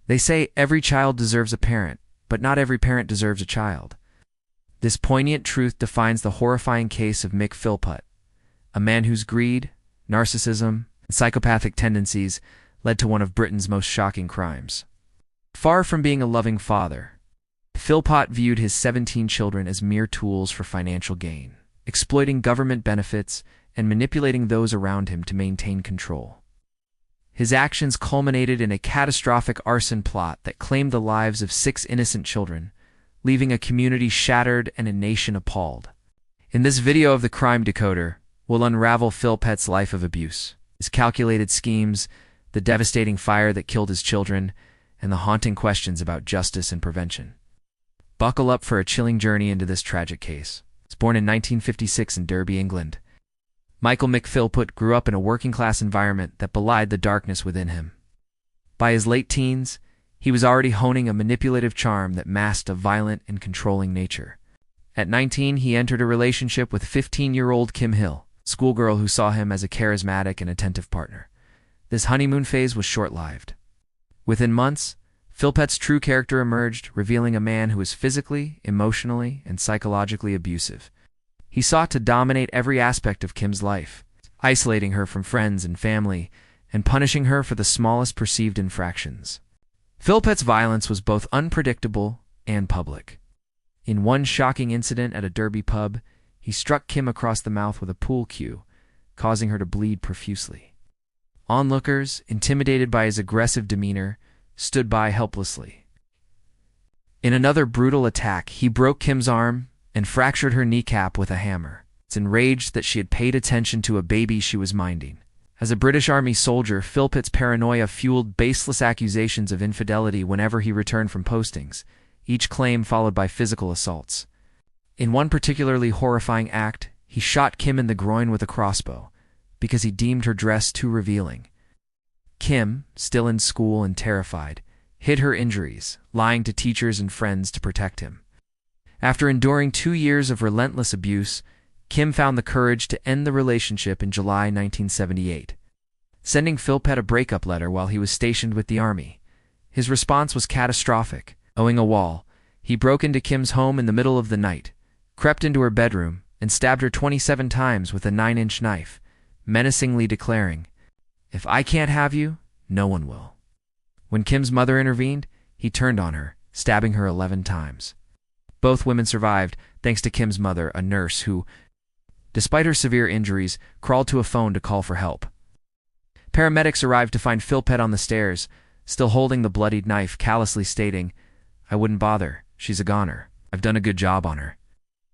They say every child deserves a parent, but not every parent deserves a child. This poignant truth defines the horrifying case of Mick Philpott, a man whose greed, narcissism, and psychopathic tendencies led to one of Britain's most shocking crimes. Far from being a loving father, Philpott viewed his 17 children as mere tools for financial gain, exploiting government benefits and manipulating those around him to maintain control. His actions culminated in a catastrophic arson plot that claimed the lives of 6 innocent children, leaving a community shattered and a nation appalled. In this video of the Crime Decoder, we'll unravel Philpott's life of abuse, his calculated schemes, the devastating fire that killed his children, and the haunting questions about justice and prevention. Buckle up for a chilling journey into this tragic case. He was born in 1956 in Derby, England. Michael Mick Philpott grew up in a working-class environment that belied the darkness within him. By his late teens, he was already honing a manipulative charm that masked a violent and controlling nature. At 19, he entered a relationship with 15-year-old Kim Hill, a schoolgirl who saw him as a charismatic and attentive partner. This honeymoon phase was short-lived. Within months, Philpott's true character emerged, revealing a man who was physically, emotionally, and psychologically abusive. He sought to dominate every aspect of Kim's life, isolating her from friends and family, and punishing her for the smallest perceived infractions. Philpott's violence was both unpredictable and public. In one shocking incident at a Derby pub, he struck Kim across the mouth with a pool cue, causing her to bleed profusely. Onlookers, intimidated by his aggressive demeanor, stood by helplessly. In another brutal attack, he broke Kim's arm and fractured her kneecap with a hammer. It's enraged that she had paid attention to a baby she was minding. As a British Army soldier, Philpott's paranoia fueled baseless accusations of infidelity whenever he returned from postings, each claim followed by physical assaults. In one particularly horrifying act, he shot Kim in the groin with a crossbow, because he deemed her dress too revealing. Kim, still in school and terrified, hid her injuries, lying to teachers and friends to protect him. After enduring 2 years of relentless abuse, Kim found the courage to end the relationship in July 1978, sending Philpott a breakup letter while he was stationed with the army. His response was catastrophic. Owing a wall, he broke into Kim's home in the middle of the night, crept into her bedroom, and stabbed her 27 times with a 9-inch knife, menacingly declaring, "If I can't have you, no one will." When Kim's mother intervened, he turned on her, stabbing her 11 times. Both women survived, thanks to Kim's mother, a nurse who, despite her severe injuries, crawled to a phone to call for help. Paramedics arrived to find Philpott on the stairs, still holding the bloodied knife, callously stating, "I wouldn't bother. She's a goner. I've done a good job on her."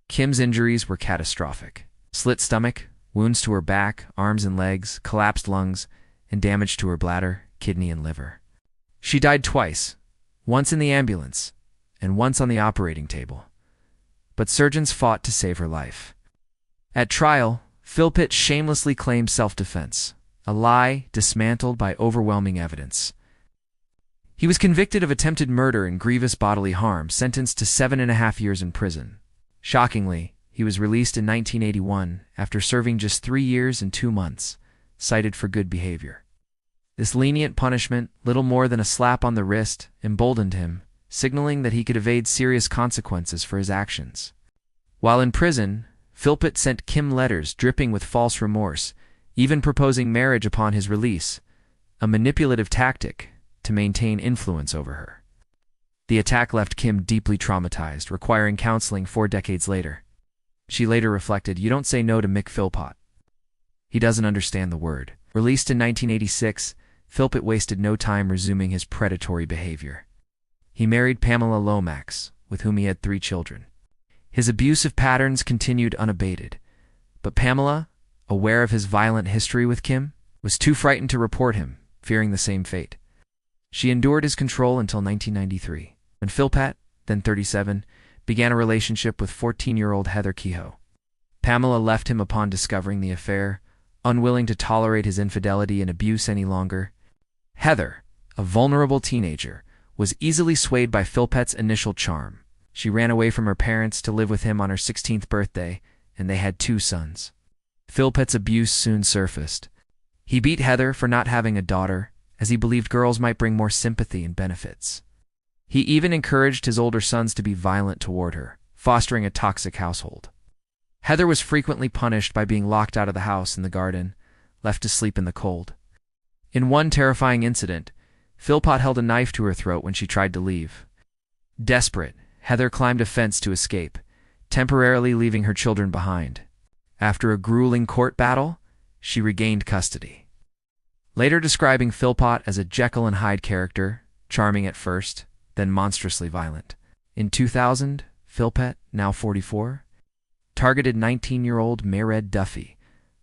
Kim's injuries were catastrophic. Slit stomach, wounds to her back, arms and legs, collapsed lungs, and damage to her bladder, kidney, and liver. She died twice, once in the ambulance, and once on the operating table. But surgeons fought to save her life. At trial, Philpott shamelessly claimed self-defense, a lie dismantled by overwhelming evidence. He was convicted of attempted murder and grievous bodily harm, sentenced to 7.5 years in prison. Shockingly, he was released in 1981 after serving just 3 years and 2 months, cited for good behavior. This lenient punishment, little more than a slap on the wrist, emboldened him, signaling that he could evade serious consequences for his actions. While in prison, Philpott sent Kim letters dripping with false remorse, even proposing marriage upon his release, a manipulative tactic to maintain influence over her. The attack left Kim deeply traumatized, requiring counseling 4 decades later. She later reflected, "You don't say no to Mick Philpott. He doesn't understand the word." Released in 1986, Philpott wasted no time resuming his predatory behavior. He married Pamela Lomax, with whom he had 3 children. His abusive patterns continued unabated, but Pamela, aware of his violent history with Kim, was too frightened to report him, fearing the same fate. She endured his control until 1993, when Philpott, then 37, began a relationship with 14-year-old Heather Kehoe. Pamela left him upon discovering the affair, unwilling to tolerate his infidelity and abuse any longer. Heather, a vulnerable teenager, was easily swayed by Philpott's initial charm. She ran away from her parents to live with him on her 16th birthday, and they had 2 sons. Philpott's abuse soon surfaced. He beat Heather for not having a daughter, as he believed girls might bring more sympathy and benefits. He even encouraged his older sons to be violent toward her, fostering a toxic household. Heather was frequently punished by being locked out of the house in the garden, left to sleep in the cold. In one terrifying incident, Philpott held a knife to her throat when she tried to leave. Desperate, Heather climbed a fence to escape, temporarily leaving her children behind. After a grueling court battle, she regained custody. Later describing Philpott as a Jekyll and Hyde character, charming at first, then monstrously violent. In 2000, Philpott, now 44, targeted 19-year-old Mayred Duffy,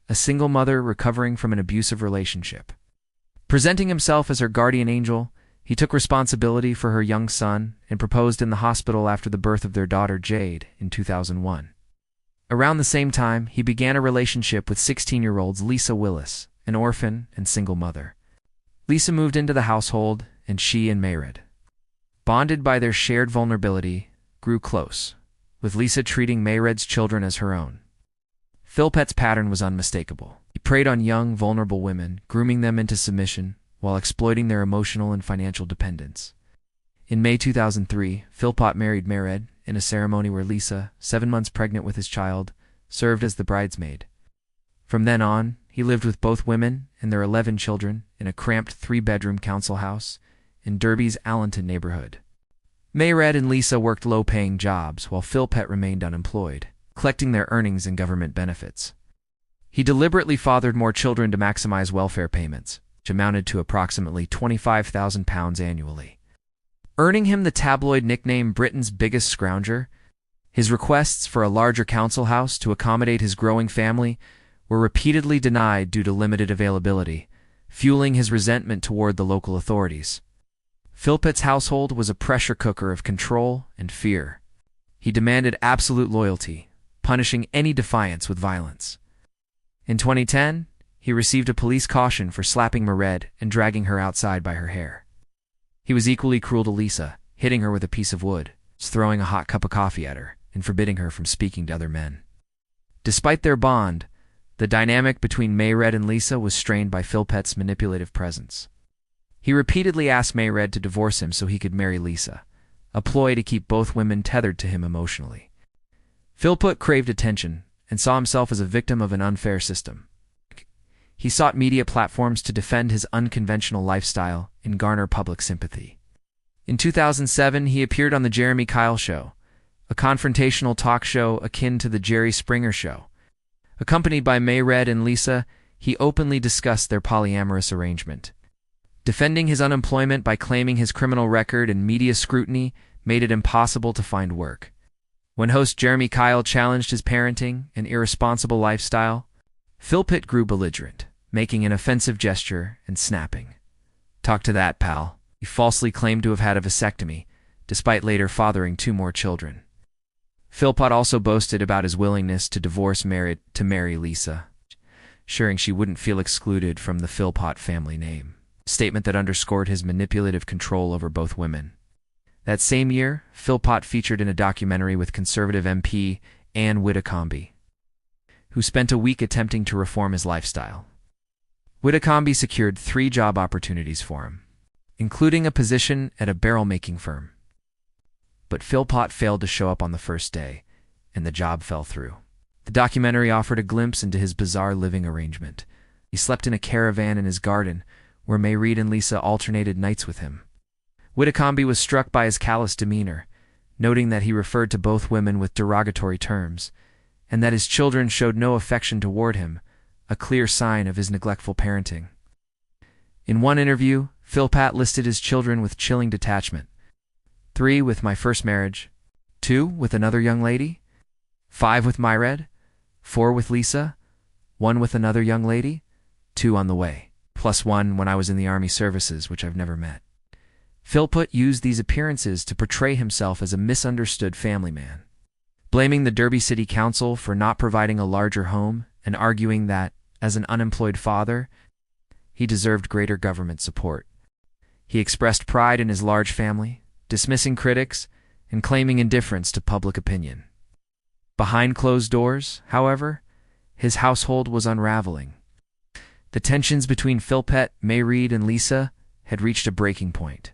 a single mother recovering from an abusive relationship. Presenting himself as her guardian angel, he took responsibility for her young son and proposed in the hospital after the birth of their daughter Jade in 2001. Around the same time, he began a relationship with 16-year-old Lisa Willis, an orphan and single mother. Lisa moved into the household, and she and Mayred, bonded by their shared vulnerability, grew close, with Lisa treating Mayred's children as her own. Philpott's pattern was unmistakable. He preyed on young, vulnerable women, grooming them into submission while exploiting their emotional and financial dependence. In May 2003, Philpott married Mayred in a ceremony where Lisa, 7 months pregnant with his child, served as the bridesmaid. From then on, he lived with both women and their 11 children in a cramped 3-bedroom council house in Derby's Allenton neighborhood. Mayred and Lisa worked low-paying jobs while Philpott remained unemployed, collecting their earnings and government benefits. He deliberately fathered more children to maximize welfare payments, which amounted to approximately £25,000 annually. Earning him the tabloid nickname Britain's biggest scrounger, his requests for a larger council house to accommodate his growing family were repeatedly denied due to limited availability, fueling his resentment toward the local authorities. Philpott's household was a pressure cooker of control and fear. He demanded absolute loyalty, punishing any defiance with violence. In 2010, he received a police caution for slapping Mayred and dragging her outside by her hair. He was equally cruel to Lisa, hitting her with a piece of wood, throwing a hot cup of coffee at her, and forbidding her from speaking to other men. Despite their bond, the dynamic between Mayred and Lisa was strained by Philpott's manipulative presence. He repeatedly asked Mayred to divorce him so he could marry Lisa, a ploy to keep both women tethered to him emotionally. Philpott craved attention and saw himself as a victim of an unfair system. He sought media platforms to defend his unconventional lifestyle and garner public sympathy. In 2007, he appeared on The Jeremy Kyle Show, a confrontational talk show akin to The Jerry Springer Show. Accompanied by Mayred and Lisa, he openly discussed their polyamorous arrangement. Defending his unemployment by claiming his criminal record and media scrutiny made it impossible to find work. When host Jeremy Kyle challenged his parenting and irresponsible lifestyle, Philpott grew belligerent, making an offensive gesture and snapping. "Talk to that, pal." He falsely claimed to have had a vasectomy, despite later fathering 2 more children. Philpott also boasted about his willingness to divorce Mayred to marry Lisa, assuring she wouldn't feel excluded from the Philpott family name, a statement that underscored his manipulative control over both women. That same year, Philpott featured in a documentary with Conservative MP Anne Whitcomb, who spent a week attempting to reform his lifestyle. Whitcomb secured 3 job opportunities for him, including a position at a barrel-making firm. But Philpott failed to show up on the first day, and the job fell through. The documentary offered a glimpse into his bizarre living arrangement. He slept in a caravan in his garden, where Mayred and Lisa alternated nights with him. Whitcomb was struck by his callous demeanor, noting that he referred to both women with derogatory terms, and that his children showed no affection toward him, a clear sign of his neglectful parenting. In one interview, Philpott listed his children with chilling detachment. 3 with my first marriage, 2 with another young lady, 5 with Mayred, 4 with Lisa, 1 with another young lady, 2 on the way, plus 1 when I was in the army services, which I've never met. Philpott used these appearances to portray himself as a misunderstood family man, blaming the Derby City Council for not providing a larger home and arguing that, as an unemployed father, he deserved greater government support. He expressed pride in his large family, dismissing critics and claiming indifference to public opinion. Behind closed doors, however, his household was unraveling. The tensions between Philpott, Mayred, and Lisa had reached a breaking point.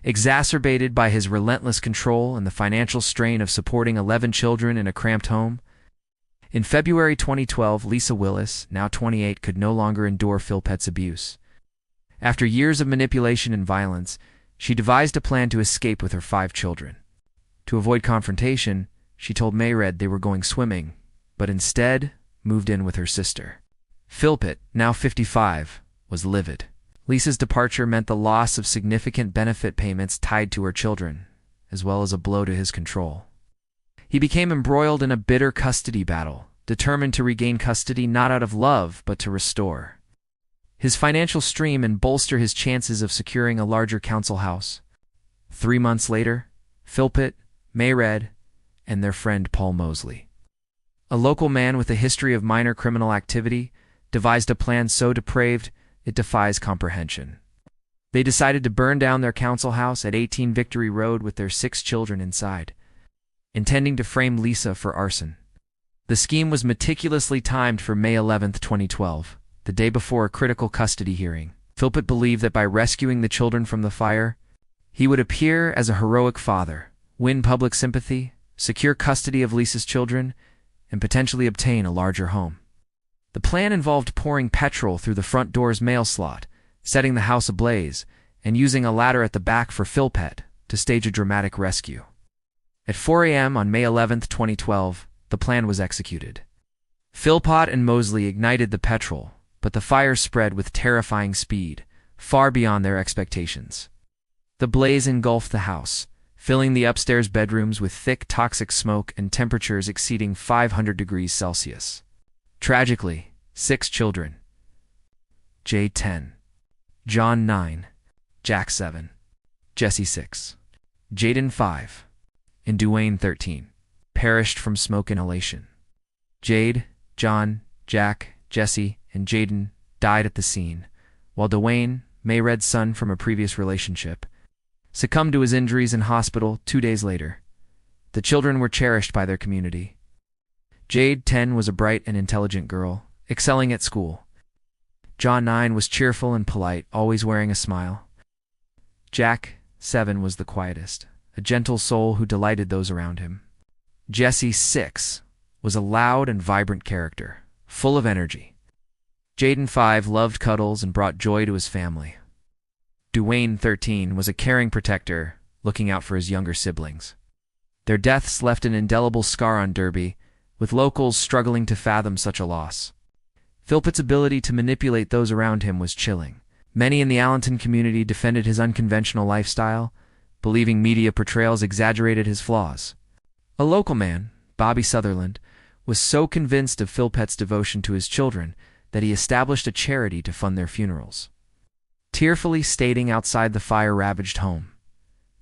Exacerbated by his relentless control and the financial strain of supporting 11 children in a cramped home, in February 2012, Lisa Willis, now 28, could no longer endure Philpott's abuse. After years of manipulation and violence, she devised a plan to escape with her 5 children. To avoid confrontation, she told Mayred they were going swimming, but instead moved in with her sister. Philpott, now 55, was livid. Lisa's departure meant the loss of significant benefit payments tied to her children, as well as a blow to his control. He became embroiled in a bitter custody battle, determined to regain custody not out of love but to restore his financial stream and bolster his chances of securing a larger council house. 3 months later, Philpott, Mayred, and their friend Paul Mosley, a local man with a history of minor criminal activity, devised a plan so depraved it defies comprehension. They decided to burn down their council house at 18 Victory Road with their 6 children inside, intending to frame Lisa for arson. The scheme was meticulously timed for May 11, 2012, the day before a critical custody hearing. Philpott believed that by rescuing the children from the fire, he would appear as a heroic father, win public sympathy, secure custody of Lisa's children, and potentially obtain a larger home. The plan involved pouring petrol through the front door's mail slot, setting the house ablaze, and using a ladder at the back for Philpott to stage a dramatic rescue. At 4 a.m. on May 11, 2012, the plan was executed. Philpott and Mosley ignited the petrol, but the fire spread with terrifying speed, far beyond their expectations. The blaze engulfed the house, filling the upstairs bedrooms with thick, toxic smoke and temperatures exceeding 500 degrees Celsius. Tragically, 6 children, Jade 10, John 9, Jack 7, Jesse 6, Jaden 5, and Duane 13, perished from smoke inhalation. Jade, John, Jack, Jesse, and Jaden died at the scene, while Duane, Mayred's son from a previous relationship, succumbed to his injuries in hospital 2 days later. The children were cherished by their community. Jade 10 was a bright and intelligent girl, excelling at school. John 9 was cheerful and polite, always wearing a smile. Jack 7 was the quietest, a gentle soul who delighted those around him. Jesse 6 was a loud and vibrant character, full of energy. Jaden 5 loved cuddles and brought joy to his family. Duane 13 was a caring protector, looking out for his younger siblings. Their deaths left an indelible scar on Derby, with locals struggling to fathom such a loss. Philpott's ability to manipulate those around him was chilling. Many in the Allenton community defended his unconventional lifestyle, believing media portrayals exaggerated his flaws. A local man, Bobby Sutherland, was so convinced of Philpott's devotion to his children that he established a charity to fund their funerals. Tearfully stating outside the fire-ravaged home,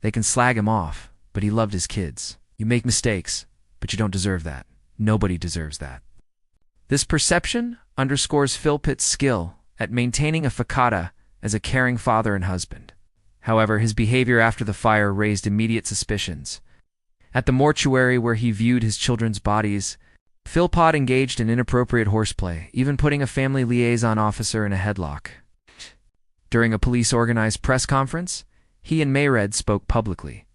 "They can slag him off, but he loved his kids. You make mistakes, but you don't deserve that. Nobody deserves that." This perception underscores Philpott's skill at maintaining a facade as a caring father and husband. However, his behavior after the fire raised immediate suspicions. At the mortuary where he viewed his children's bodies, Philpott engaged in inappropriate horseplay, even putting a family liaison officer in a headlock. During a police-organized press conference, he and Mayred spoke publicly,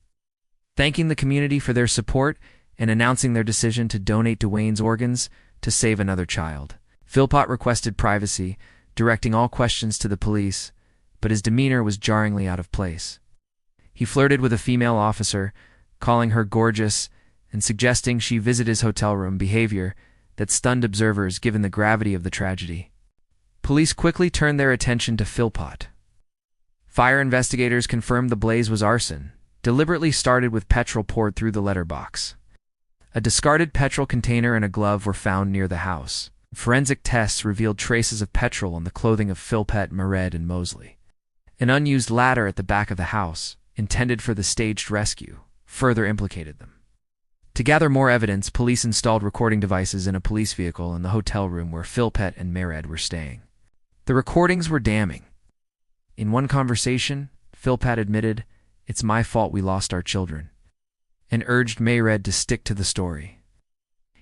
thanking the community for their support and announcing their decision to donate Duane's organs to save another child. Philpott requested privacy, directing all questions to the police, but his demeanor was jarringly out of place. He flirted with a female officer, calling her gorgeous and suggesting she visit his hotel room, behavior that stunned observers given the gravity of the tragedy. Police quickly turned their attention to Philpott. Fire investigators confirmed the blaze was arson, deliberately started with petrol poured through the letterbox. A discarded petrol container and a glove were found near the house. Forensic tests revealed traces of petrol on the clothing of Philpott, Mayred, and Mosley. An unused ladder at the back of the house, intended for the staged rescue, further implicated them. To gather more evidence, police installed recording devices in a police vehicle in the hotel room where Philpott and Mayred were staying. The recordings were damning. In one conversation, Philpott admitted, "It's my fault we lost our children," and urged Mayred to stick to the story.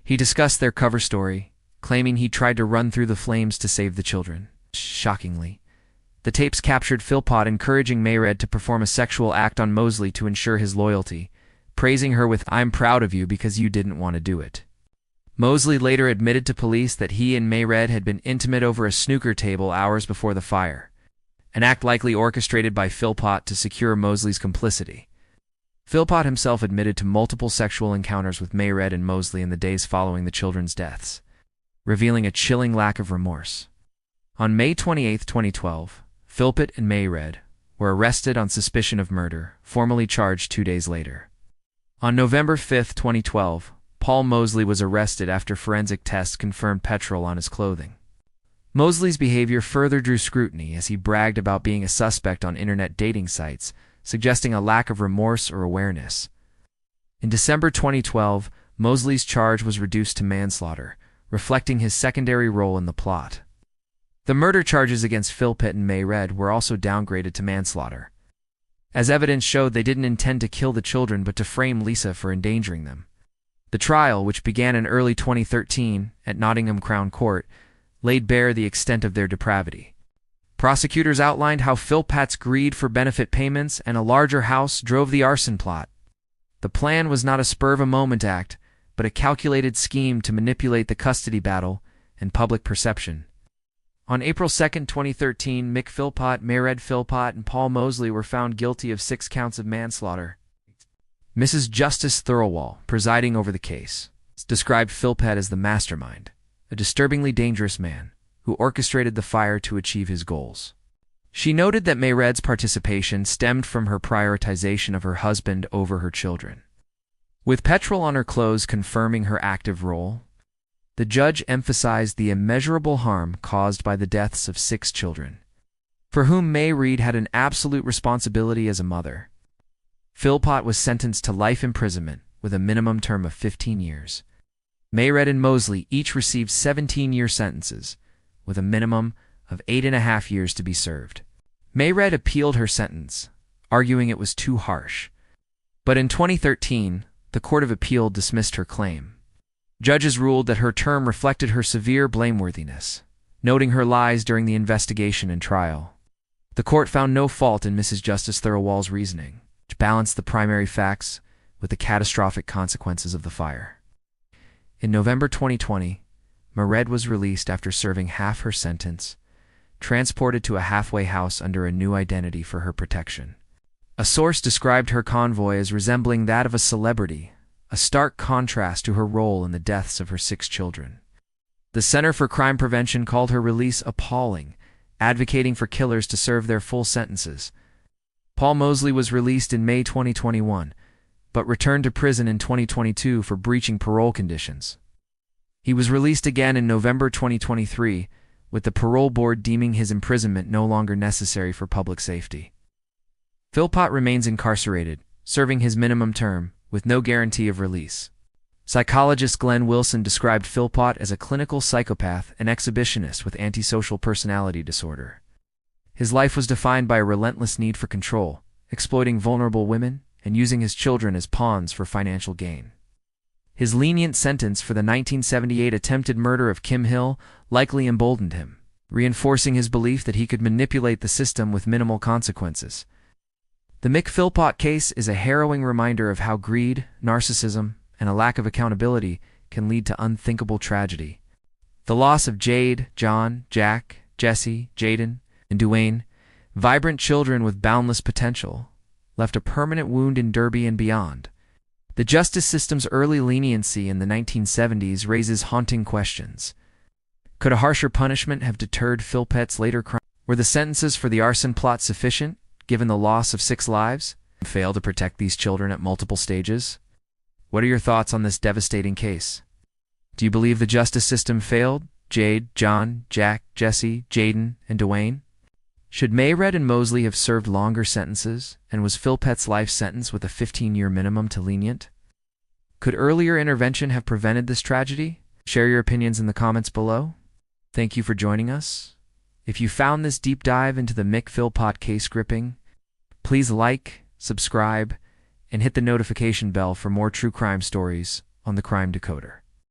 He discussed their cover story, claiming he tried to run through the flames to save the children. Shockingly, The tapes captured Philpott encouraging Mayred to perform a sexual act on Mosley to ensure his loyalty, praising her with, "I'm proud of you because you didn't want to do it." Mosley later admitted to police that he and Mayred had been intimate over a snooker table hours before the fire, an act likely orchestrated by Philpott to secure Mosley's complicity. Philpott himself admitted to multiple sexual encounters with Mayred and Mosley in the days following the children's deaths, revealing a chilling lack of remorse. On May 28, 2012, Philpott and Mayred were arrested on suspicion of murder, formally charged 2 days later. On November 5, 2012, Paul Mosley was arrested after forensic tests confirmed petrol on his clothing. Mosley's behavior further drew scrutiny as he bragged about being a suspect on internet dating sites, suggesting a lack of remorse or awareness. In December 2012, Mosley's charge was reduced to manslaughter, reflecting his secondary role in the plot. The murder charges against Philpott and Mayred were also downgraded to manslaughter, as evidence showed they didn't intend to kill the children but to frame Lisa for endangering them. The trial, which began in early 2013 at Nottingham Crown Court, laid bare the extent of their depravity. Prosecutors outlined how Philpott's greed for benefit payments and a larger house drove the arson plot. The plan was not a spur-of-a-moment act, but a calculated scheme to manipulate the custody battle and public perception. On April 2, 2013, Mick Philpott, Mayred Philpott, and Paul Mosley were found guilty of 6 counts of manslaughter. Mrs. Justice Thirlwall, presiding over the case, described Philpott as the mastermind, a disturbingly dangerous man who orchestrated the fire to achieve his goals. She noted that Mayred's participation stemmed from her prioritization of her husband over her children. With petrol on her clothes confirming her active role, the judge emphasized the immeasurable harm caused by the deaths of 6 children, for whom Mayred had an absolute responsibility as a mother. Philpott was sentenced to life imprisonment with a minimum term of 15 years. Mayred and Mosley each received 17-year sentences, with a minimum of 8.5 years to be served. Mayred appealed her sentence, arguing it was too harsh. But in 2013, the Court of Appeal dismissed her claim. Judges ruled that her term reflected her severe blameworthiness, noting her lies during the investigation and trial. The court found no fault in Mrs. Justice Thirlwall's reasoning, which balanced the primary facts with the catastrophic consequences of the fire. In November 2020, Mayred was released after serving half her sentence, transported to a halfway house under a new identity for her protection. A source described her convoy as resembling that of a celebrity, a stark contrast to her role in the deaths of her 6 children. The Center for Crime Prevention called her release appalling, advocating for killers to serve their full sentences. Paul Mosley was released in May 2021, but returned to prison in 2022 for breaching parole conditions. He was released again in November 2023, with the parole board deeming his imprisonment no longer necessary for public safety. Philpott remains incarcerated, serving his minimum term, with no guarantee of release. Psychologist Glenn Wilson described Philpott as a clinical psychopath and exhibitionist with antisocial personality disorder. His life was defined by a relentless need for control, exploiting vulnerable women, and using his children as pawns for financial gain. His lenient sentence for the 1978 attempted murder of Kim Hill likely emboldened him, reinforcing his belief that he could manipulate the system with minimal consequences. The Mick Philpott case is a harrowing reminder of how greed, narcissism, and a lack of accountability can lead to unthinkable tragedy. The loss of Jade, John, Jack, Jesse, Jaden, and Duane, vibrant children with boundless potential, left a permanent wound in Derby and beyond. The justice system's early leniency in the 1970s raises haunting questions. Could a harsher punishment have deterred Philpott's later crime? Were the sentences for the arson plot sufficient, given the loss of 6 lives? Fail to protect these children at multiple stages? What are your thoughts on this devastating case? Do you believe the justice system failed? Jade, John, Jack, Jesse, Jaden, and Duane? Should Mayred and Mosley have served longer sentences, and was Philpott's life sentence with a 15-year minimum too lenient? Could earlier intervention have prevented this tragedy? Share your opinions in the comments below. Thank you for joining us. If you found this deep dive into the Mick Philpott case gripping, please like, subscribe, and hit the notification bell for more true crime stories on the Crime Decoder.